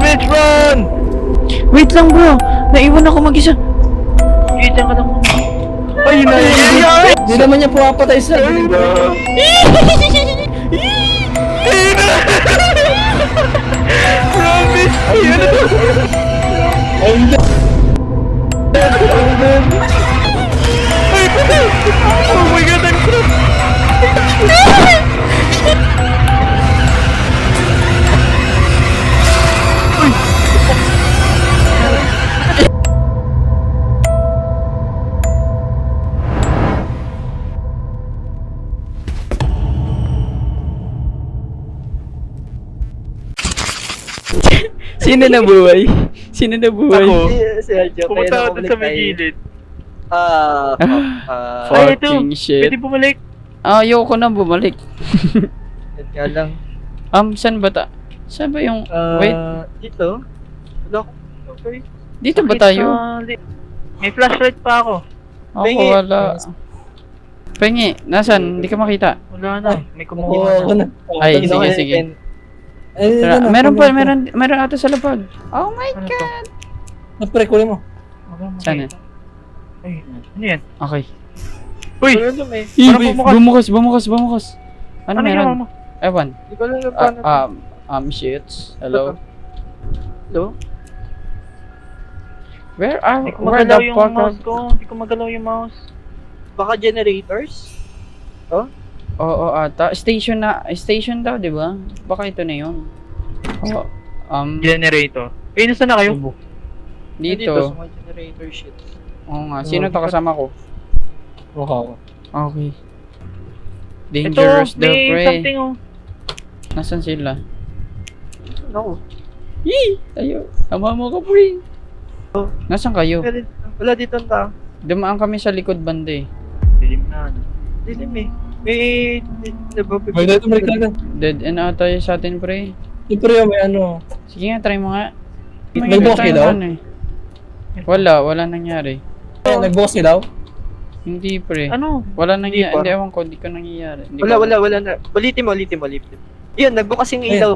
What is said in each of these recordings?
Let's run! Wait lang bro, naiwan ako mag-isa. Kita ka lang. Ay, yun na yun! Hindi naman niya pumapatay sa akin. Promise! Ayun na to! Ay, hindi. Oh my god, ang sarap! Sino nabuhay? Sino nabuhay? Ako. Si Aljo, Pumunta kaya ako dun sa may nakabalik gilid. tayo. Ay, ito! Fucking shit. Pwede bumalik. Ayoko na bumalik. Yan nga lang. Saan ba Saan ba yung... Wait, Dito? Wala ko. Okay. dito ba Sakit tayo? sa may flashlight pa ako. Ako Pengi. wala. Pengi, nasan? Hindi ka makita. Wala na. May Oo, kumuha ako na. na. Ay, Tingnan sige, ko yung sige. pen. Ay, Tara, yun na, meron pa, kunin ko. meron ata sa lapag. Oh my Ano to? god. Pre, kunin mo. Saan yan? Ay, ano yan? Okay. Uy! Ano may? Bumukas. Ano Ano ginawa meron? mo? Ewan. Hindi ko alam paano. Shits. Hello? Hello? Where Hindi ko where magalaw the yung fuck mouse ko. Hindi ko magalaw yung mouse. Baka generators? Oo, ata. Station daw, di ba? Baka ito na yun. Oh, Generator. Eh, nasa na kayo? Dito, dito. sa mga generator shit. Oo nga. Sino to kasama ko? Mukha ko. Okay. Ito, Dangerous the may prey. something oh. Nasaan sila? Ako. Yee! Tayo. Tama mo ka, pre. Oh. Nasaan kayo? Wala dito ang tao. Dumaan kami sa likod banda eh. Dilim na. Dilim eh. May... May dito Amerikana. Dead end ata yung sa atin, pre. Siyempre may ano. Sige nga, try mo nga. Nagbukas Try ilaw? mo ano eh. Wala nangyari. Nagbukas ilaw? Hindi, pre. Ano? Wala Hindi nangyari. pa. Hindi, ewan ko, hindi ko nangyayari. Hindi Wala, ko- wala na. Ulitin mo. Yun, nagbukas yung ilaw.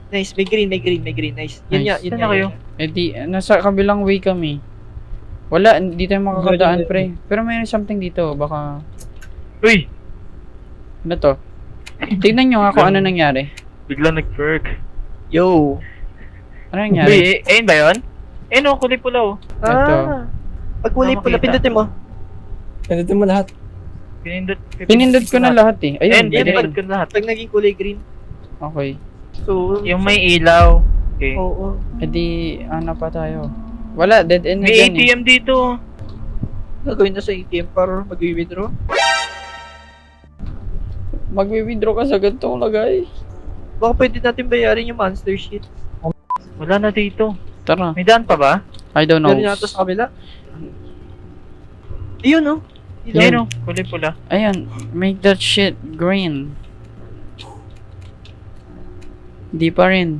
Nice, may green. Nice. Yun Nice. nga, yun Saan nga. na kayo? Eh di, nasa kabilang way kami. Wala, hindi tayo makakadaan, pre. Pero may something dito, baka... Uy! Ano to? Tignan nyo nga kung ano nangyari. Bigla nag-perk. Yo. Ano nangyari? Uy, ayun ba yun? Eh no, kulay pula oh. Pag kulay Ah, pula, makita. pindutin mo. Pindutin mo lahat. Pinindot ko na lahat eh. Ayun, Ayun, green. pinindot ko lahat. Pag naging kulay green. Okay. So, Yung may ilaw. Okay. Oo. Eh di, ano pa tayo? Wala, dead end na May dyan eh. ATM dito. Gagawin na sa ATM para mag-withdraw. Magwi-withdraw ka sa gantong lagay. Baka pwede natin bayarin yung monster shit. Wala na dito. Tara. May daan pa ba? I don't know. Meron yata sa kabila. Ayun no. Ayun oh, kulay pula. Ayan, make that shit green. Di pa rin.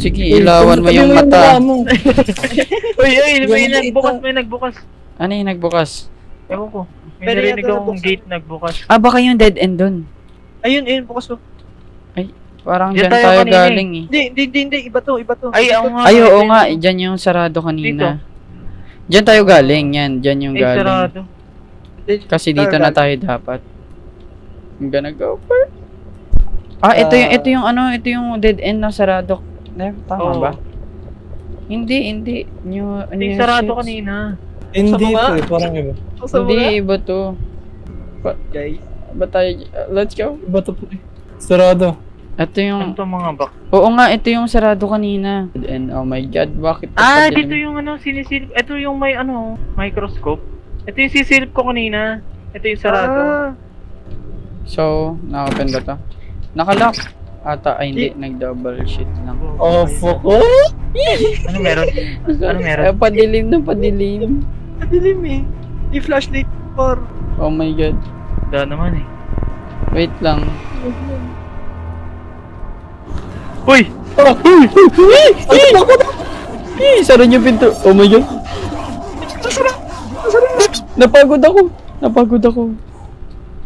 Sige, ilawan mo yung mata. Uy, may Yan, nagbukas. Ano yung nagbukas? Ewan ko. May Pero narinig yata akong nabuksan. gate nagbukas. Ah, baka yung dead end dun. Ayun, bukas to. Parang Diyan dyan tayo tayo kanina eh. galing eh. Hindi. Iba to. Ay, ako nga. Ay, oo nga. Dyan yung sarado kanina. Dyan tayo galing. Yan, dyan yung Ay, galing. sarado. Kasi dito na tayo dapat. I'm gonna go for... Ah, ito yung dead end na sarado. Tama Oo. ba? Hindi. New Yung sarado shits. kanina. Hindi Sa mga- po eh, parang iba. Hindi, iba to. Guys. Ba tayo... let's go. Iba to po eh. Sarado. Ito Ano yung... to mga bak? Oo nga, ito yung sarado kanina. And oh my god, bakit? Ah, padilim? dito yung ano, sinisilip. Ito yung may ano, microscope. Ito yung sisilip ko kanina. Ito yung sarado. So, na-open ba to? Nakalock. Ata, ay hindi, nag-double shit lang. Oh, fuck. Oh! Ano meron? Ano meron? Padilim na padilim. Madilim eh. May flashlight for... Oh my god. Da naman eh. Wait lang. Uy! Sara niyo pinto. Oh my god. Napagod ako.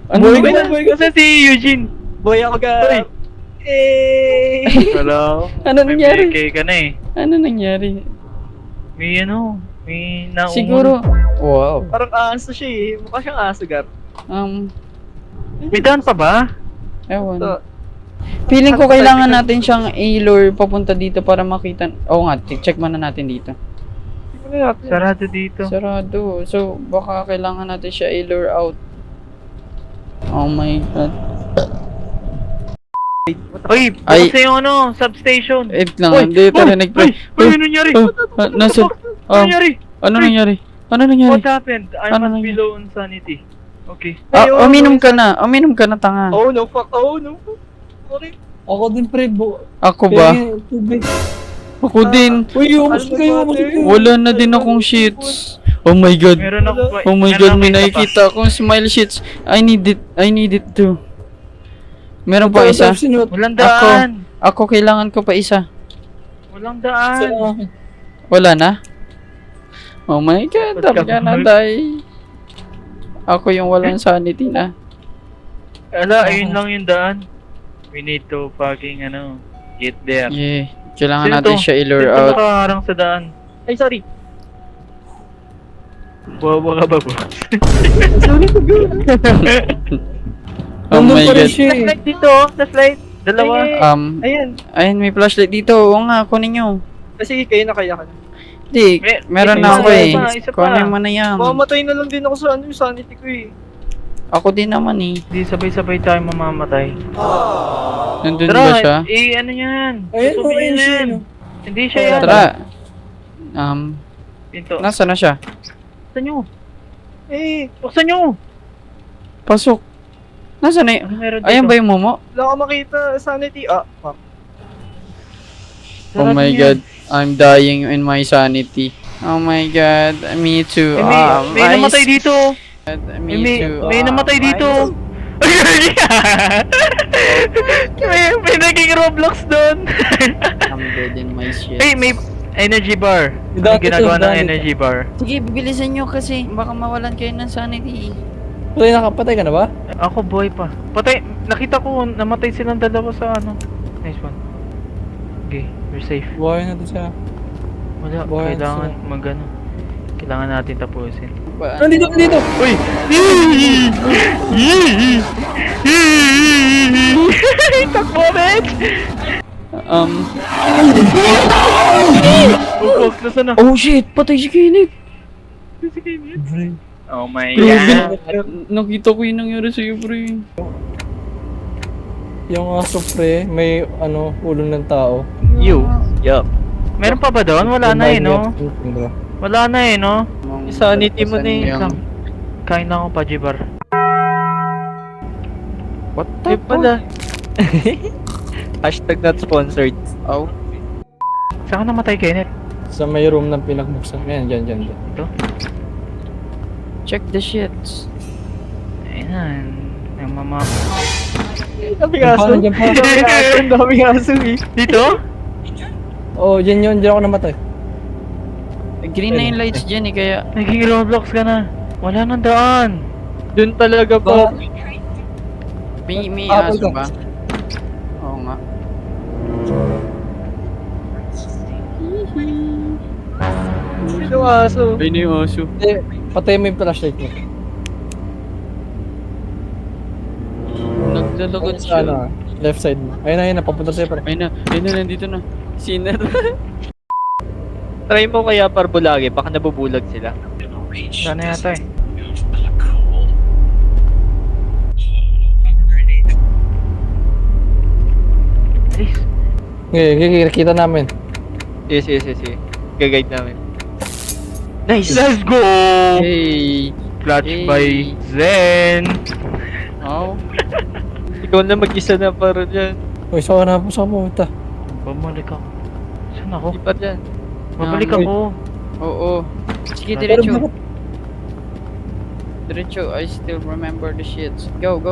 Ano Boy ba? ka na. Kasi si Eugene. Boy ako Uy! Eh! Wala. Ano nangyari? May ka na eh. Ano nangyari? May naungon. Siguro, wow. Parang aso siya eh. Mukha siyang aso, Gar. May daan pa ba? Ewan. Ito. Feeling ko kailangan natin siyang i-lure papunta dito para makita. Oo nga, check muna natin dito. Tingnan natin. Sarado dito. Sarado. So, baka kailangan natin siya i-lure out. Oh my god. Uy, Ay. bukas na yung substation. Wait lang, Uy, hindi tayo uy, nag-play. Uy, ano nangyari? Nasa? Ano nangyari? Ano nangyari? Ano nangyari? What happened? I Ano must be nangyari? low on sanity. Okay. Uminom ka na. Uminom ka na, tanga. Oh no, fuck. Oh no. Sorry. Ako din, pre. Ako ba? Tubig. Ako din. Uy, umusok kayo, umusok kayo. Wala na din akong shits. Oh my god. Meron ako pa. Oh my meron god, ako may isa pa. nakikita akong smile sheets. I need it too. Meron pa isa. Walang daan. Ako kailangan ko pa isa. Walang daan. Wala na? Oh my god, Ba't ka talaga na ba- day. Ako yung walang sanity na. Ala, ayun lang yung daan. We need to fucking get there. Yeah, kailangan Sino natin to? siya i-lure Sino out. nakaharang sa daan? Ay, sorry. Bawa ka ba bro? Oh my god. Flashlight dito, flashlight. Dalawa. Ayan. Ayun, may flashlight dito. Oo nga, kunin nyo. Kasi kayo na kaya ka na. Hindi, meron na ako eh. isa pa. Kunin mo na yan. Mamamatay na lang din ako sa yung sanity ko eh. Ako din naman eh. Hindi sabay-sabay tayo mamamatay. Nandun Tara, ba siya? ano yan? Ayun, Susubihin ayun siya. yan. Hindi siya yan. Tara. Pinto. Nasaan na siya? Buksan nyo. Eh, Buksan nyo. Pasok. Nasaan na Ano meron dito? Ayan ba yung momo? wala ka makita sanity. Ah, fuck. Oh my god. I'm dying in my sanity. Oh my god. Me too. May namatay dito. Me too. May namatay dito. may naging Roblox doon. I'm dead in my shit. Hey, may energy bar. Ano Dati ginagawa to, ng dati. energy bar? Sige, bibilisan nyo kasi baka mawalan kayo ng sanity. Pre, nakapatay ka na ba? Ako boy pa. Patay, nakita ko namatay silang dalawa sa Nice one. Okay, you're safe. Buhay natin siya. Wala, Boy, kailangan kailangan natin tapusin. Nandito, nandito! Uy! Takbo, bitch! Ugok, nasa na? Oh shit! Patay si Kenneth! Pre. Oh my Grabe. god. Nakita ko yung nangyari sa'yo, pre. Yung aso, pre, may ulo ng tao. You? Yup. Meron pa ba doon? Wala na eh, no? Wala na eh, no? Yung sanity mo na eh. Yung- Kain na ako pa, Jibar. What Ay the pala. Hashtag not sponsored. Oh. Saan ka namatay, Kenneth? Sa may room ng pinakbuksan. Ayan, dyan. Check the shits. Ayan. Yung mama... Daming aso. Dyan pa. Daming aso eh. Dito? Oh, dyan ako namatay. Green na yung lights dyan eh, kaya... Naging Roblox ka na. Wala nang daan. Doon talaga po. May Ah, aso punta. ba? Oo nga. Sino aso? Ay na yung aso. Eh, patay mo yung flashlight mo. Naglalagad Sa siya. left side mo. Ayun na, papunta sa'yo, pre. Ayun na, nandito na. Sinner. Try mo kaya parbulagi, baka nabubulag sila. Sana yata eh. Alis. Okay, kita namin. Yes. Gagayad namin. Nice! Let's go! Hey. Clutch Hey. by Zen! Oh. Ikaw na mag-isa na para dyan. Uy, saan ka pumunta? Bumalik ako. Saan ako? Hindi pa dyan. Babalik Wait. ako. Oo. Sige, Pero diretso. bakit? Diretso, I still remember the shits. Go.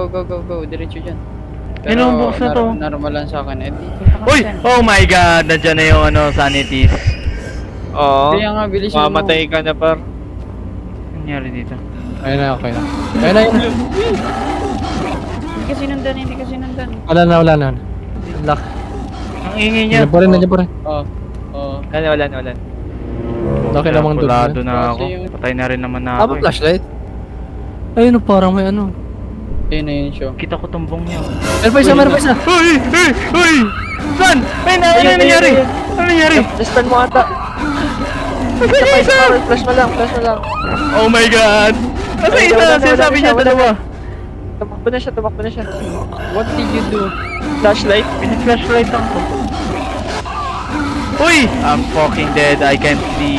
Diretso dyan. Anong box na to? Normalan sa akin. Eh, di punta ka Uy! dyan. Oh my god! Nandiyan na yung sanities. Oo. Kaya nga, bilisan mo. Mamatay ka na par. Ano nangyari dito? Ayun na, okay na. Ayun na. Hindi kasi nandun. Wala na. Lock. Ang ingay niya. Nandiyan pa rin, nandiyan pa rin. Oo. Oo. Wala. Laki namang doon. Kulado na ako. Kasi yung- Patay na rin naman na Ah, ako. ba flashlight? Ayun, parang may ano. Yun na yun siya. Kita ko tumbong niya. Meron pa isa, meron pa isa. Uy! Saan? May ano nangyari? Ano nangyari? Nastan mo ata. Isa, flash mo lang. Oh my god! Kasi Ay, isa, wala na, sinasabi niya wala na. dalawa. Tumakbo na siya. What did you do? Flashlight. Pinag-flashlight ako. Uy! I'm fucking dead. I can't see.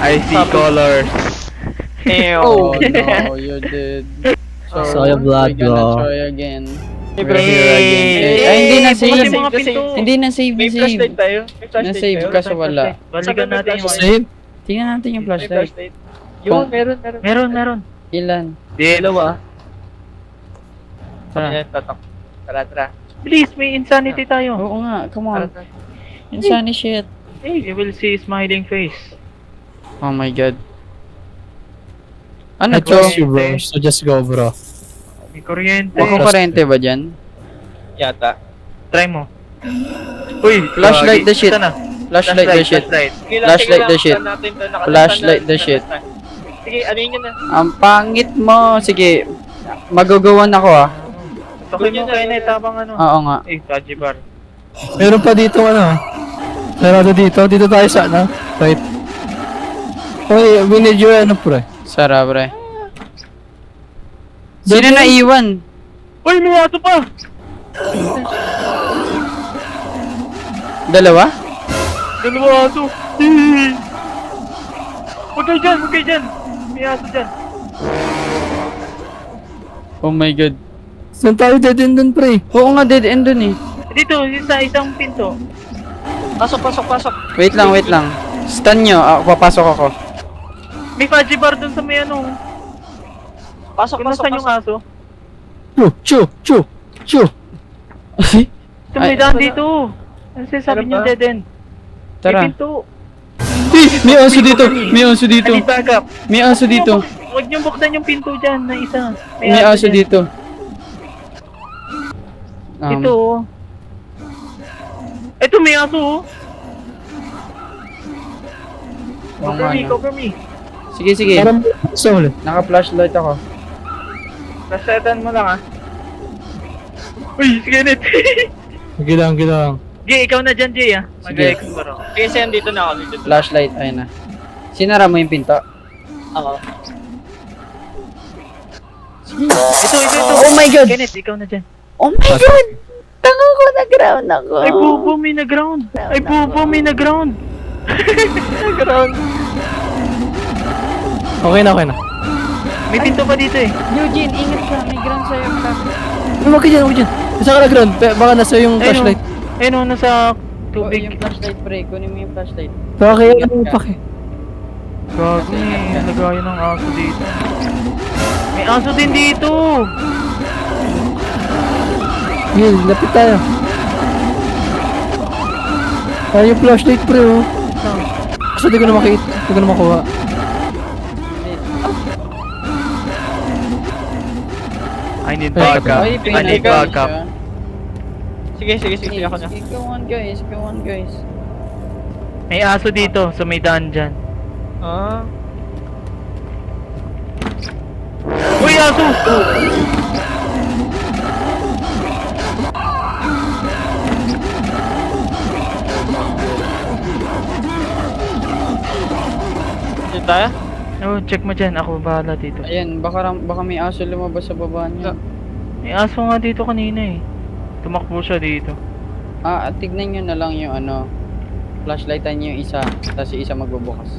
I see colors. Oh no, you did. So, your blood, we're gonna bro. try again. Hey, We're here again. Ay, hindi na bukas save. yung mga pinto. Hindi na save, May save. flashlight tayo. Na-save kaso wala. Balikan natin yung... Save? Tingnan natin yung flashlight. Yun, meron. Meron. Ilan? Dalawa. Tara. Ayan, tatak. Tara. Please, may insanity tayo. Oo nga, come on. Tara. Insane shit. Hey, you will see smiling face. Oh my god. Ano I to? trust you, bro. So just go, bro. May kuryente. Makukurente ba dyan? Yata. Try mo. Uy, Flashlight the shit. Ito na. Flashlight the shit. Flashlight the shit. Flashlight the shit. Sige, ano yun na? Ang pangit mo. Sige. Magugawan ako ah. Tukoy mo kayo na itabang ano. Oo nga. Eh, Taji Bar. Meron pa dito, ano. Sarado dito. Dito tayo sa, ano. Right. Uy, we need you, ano, pre. Sara, pre. Sino na iwan? Uy, may ato pa! Dalawa? Dalawa ato. Huwag kayo dyan. May ato dyan. Oh my god. Saan tayo dead end dun, pre? Oo nga, dead end dun eh. Dito, isang pinto. Pasok. Wait lang. Stun nyo. Papasok ako. May Taji Bar dun sa may ano. Pasok. Kung nasaan yung aso? Chu. Ito may Ay. daan dito. Ano sinasabi Meron niyo ba? dead end? May Tara. pinto. May aso dito. May aso dito. Ani back up. May aso dito. Huwag niyong buksan yung pinto dyan na isa. May aso dyan. dito. Ito oh. Ito may aso oh. Oo nga, no. Cover me. Sige. Parang sa ulit. Naka-flashlight ako. Resetan mo lang ah. Uy, sige net. Sige lang. Jay, ikaw na dyan Jay ah. Sige. Mag-explore ako. Kasi dito na ako. Flashlight, ayun na. Sinara mo yung pinto. Oo. Ito. Oh my God! Kenneth, ikaw na dyan. Oh my god! Tango ko, nag-ground ako. Ay, bubo, may nag-ground. Nag-ground. Okay na. May pinto pa dito eh. Eugene, ingat ka. May ground sa'yo. Malapit. Huwag ka dyan. Isa ka na ground. Baka nasa yung flashlight. Ayun oh, nasa Oh, tubig. yung flashlight, pre. Kunin mo yung flashlight. Baka Ingat ano ka. pake. Gago eh, lagayan ng aso dito. May aso din dito! Gil, lapit tayo. Ay, yung flashlight, pre, oh. Kasi di ko na makita. Di ko na makuha. I need Ay, backup. Ay, I pinay need backup. Sige, ako na. Go on, guys. May aso dito sa may daan dyan. Ah. Uy, aso! Dito tayo? Oh, check mo dyan. Ako bahala dito. Ayan, baka may aso lumabas sa baba niya. May aso nga dito kanina eh. Tumakbo siya dito. Tignan nyo na lang yung flashlightan nyo yung isa, tapos yung isa magbubukas.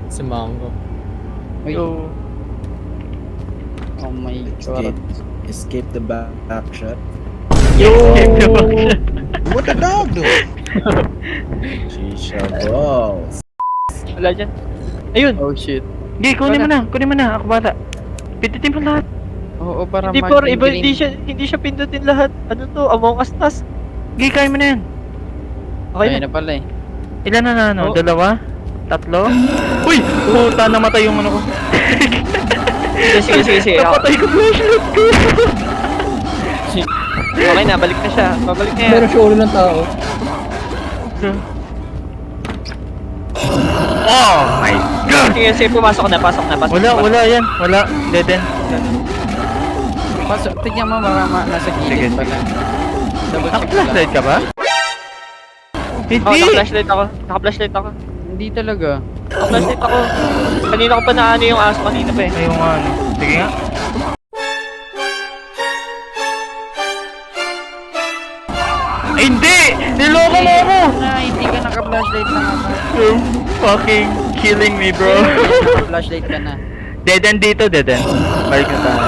Si Mango. Uy, So, oh my god. Escape the back shot. escape the function. What the dog do? Shisha balls. Wala dyan. Ayun! Oh shit. Hindi, kunin mo na. Ako bahala. Pindutin mo lahat. Oo, para Hindi por, iba, hindi siya pindutin lahat. Ano to? Among Us task. Hindi, kaya mo na yan. Okay Ayun na. na pala eh. Ilan na ano? Oh. 2? 3? Uy! Puta, namatay yung ano ko. Sige. Napatay ko flashlight ko. Okay na, balik na siya. Babalik na yan. Meron siya ulo ng tao. Oh my God! Sige, sige, pasok na. Wala yan. Wala. Dead end. Pasok, tignan mo, baka nasa Sige, gilid pala. Double check lang. Naka-flashlight ka ba? Oh, Hindi! naka-flashlight ako. Hindi talaga. Naka-flashlight ako. Kanina ko pa naano yung aso kanina pa eh. Ay, yung ano. Sige nga. Ay, hindi! Niloko mo ako! Na, hindi ka naka-flashlight na nga. You're fucking killing me, bro. Flashlight ka na. Dead end dito, dead end. Balik na tayo.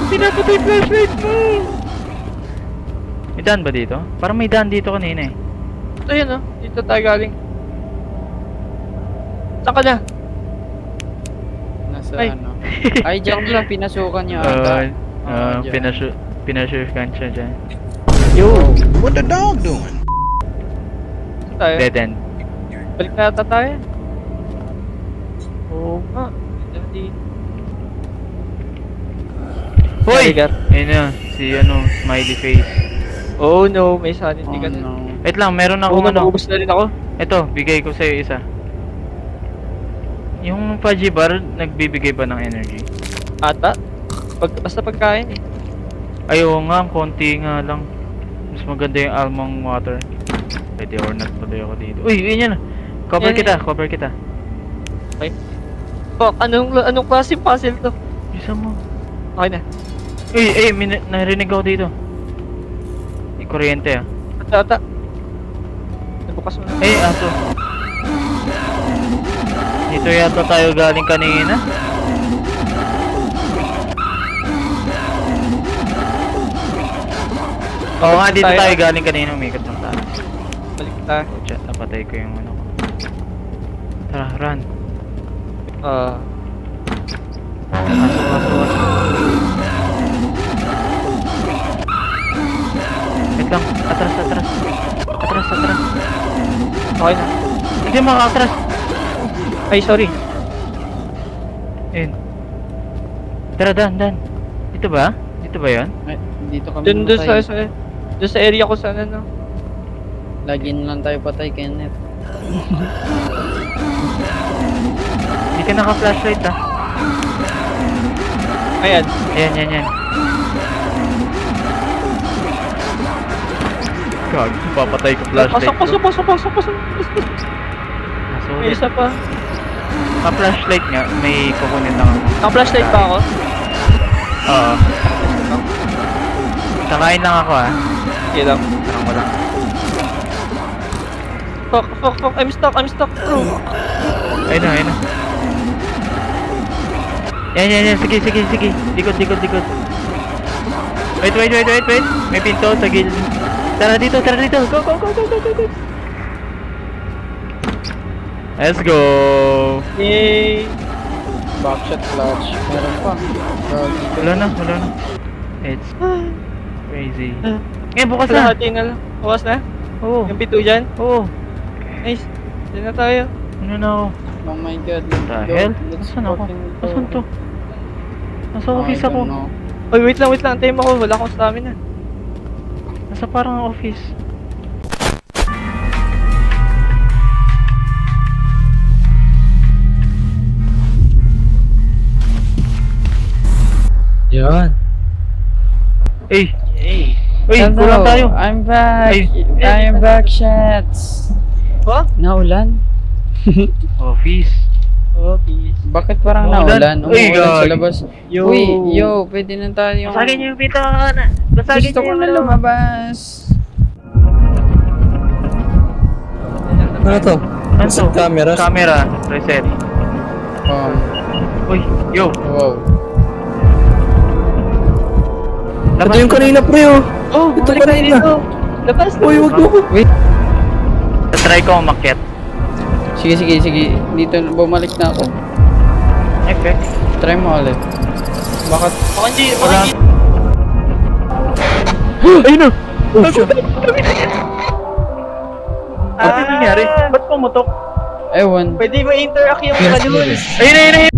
Pinapatay flashlight mo! May daan ba dito? Parang may daan dito kanina eh. Ito yun oh. Dito tayo galing. Saan ka na? Nasa Ay. ano. Ay, diyan lang, pinasukan niya ata. Diyan. Pinasure-kan siya dyan. What the dog doing? Saan tayo? Dead end. Balik na ata tayo. Oo nga. Dito. Hoy! Tiger. Ayun na, si ano, smiley face. Oh no, may sanity Oh, ka na. no. Wait lang, meron Oo akong nga, ano. naubos na rin ako. Ito, bigay ko sa'yo isa. Yung Fudgy Bar, nagbibigay ba ng energy? Ata? Basta pagkain eh. Ay, oo nga, konti nga lang. Mas maganda yung almond water. Pwede or not tuloy ako dito. Uy, yun yan. Cover Yan, kita, yan. cover kita. Fuck, anong klaseng puzzle to? Isa mo. Okay na. Uy, narinig ako dito. May kuryente ah. Ata. Nabukas mo na. Aso. Dito yata tayo galing kanina. Oo nga, dito tayo galing kanina. Umikot lang tayo. Balik tayo. Oh, chat, napatay ko yung ano ko. Tara, run. Aso. Wait lang, atras. Okay na. Hindi makakatras. Ay, sorry. Ayun. Tara, Dan. Dito ba? Dito ba yan? Ay, dito kami Doon patay. doon sa area ko sana no. Lagi na lang tayo patay, Kenneth. Hindi ka naka-flashlight ah. Ayan. Yan. Gag, papatay ko flashlight ko. Pasok. Ah, sorry. May isa pa. Pa-flashlight nga, may kukunin lang ako. Naka-flashlight pa ako. Oo. Kakain lang ako ah. Sige lang. Parang wala. Fuck. I'm stuck, bro. Ayun na. Yan. Sige. Likod. Wait. May pinto sa gilid. Tara dito. Go. Let's go. Yay. Backshot clutch. Meron pa. Wala na. It's crazy. Ngayon, bukas na. Kalahati na lang. Bukas na? Oo. Yung pito dyan? Oo. Nice. Diyan na tayo. Ano na ako? Oh my god, let's The go. hell? Let's Nasaan ako? fucking go. Nasaan to? Nasa office I ako. don't know. Oy, wait lang. Antayin mo ako. Wala akong stamina. Nasa parang office. Yan. Uy, Hello, kulang tayo. I'm back. Ay. I'm back, Shats. What? Naulan? Office. Oh, peace. Bakit parang Naulan? naulan? Uy, Umuulan sa gag. labas. Yo. Uy, pwede na tayo. Basagin niyo yung pito na. Basagin Gusto ko na lumabas. Ano to? Ano to? Cameras? Camera. Reset. Uy, yo. Wow. Ito yung kanina pre oh. Oh, Ito balik tayo kanina. dito. Labas na. Uy, wag mo. Wait. Try ko umakyat. Sige. Dito, bumalik na ako. Okay. Try mo ulit. Bakit? Baka hindi. Wala. Ayun na. Oh, shit. Ano nangyari? Ba't pumutok? Ewan. Pwede ma-interact yung Yes, balloon. yes. Ayun, ayun, ayun!